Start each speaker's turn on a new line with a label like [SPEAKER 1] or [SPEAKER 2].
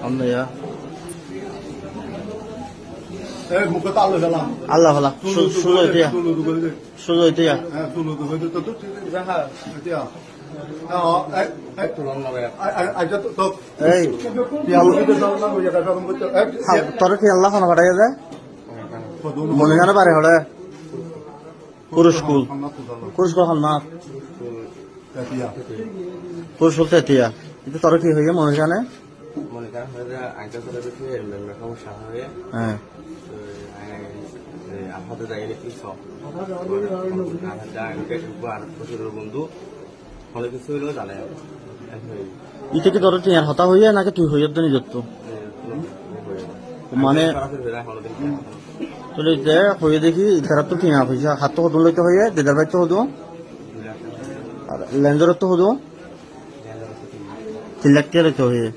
[SPEAKER 1] alhamdulillah
[SPEAKER 2] মুখে তো আল্লাহ গেলাম
[SPEAKER 1] Allah Allah suzo itu ya
[SPEAKER 2] তুলো করে দে
[SPEAKER 1] suzo itu ya
[SPEAKER 2] হ্যাঁ তুলো তো হইতো তো হ্যাঁ এটা হ্যাঁ তুলো না ভাই আজ তো
[SPEAKER 1] এই
[SPEAKER 2] পিয়ালো দিতে দাও না ওই জায়গা কাম করতে
[SPEAKER 1] তোর কি আল্লাহ খানা পাঠাই যায় মনে জানা পারে হলে পুরুষ স্কুল খান না পুরুষ স্কুল তেতিয়া কিন্তু তোর কি হয়ে মনে জানে
[SPEAKER 3] সমস্যা হয়ে
[SPEAKER 1] হ্যাঁ
[SPEAKER 3] আপনাদের জায়গায় কি সব প্রচুর বন্ধু অনেক কিছু হইলেও জানে
[SPEAKER 1] ইতে কি তোর টিয়ার হতা হইয়া নাকি তুই হইয়া তো নিজত মানে তোর যে হয়ে দেখি তারা তো টিয়া পয়সা হাত তো হদুন লইতে হইয়া দেদার বাইতে হদু আর লেন্সর তো হদু 3 লাখ টাকা লইতে হইয়া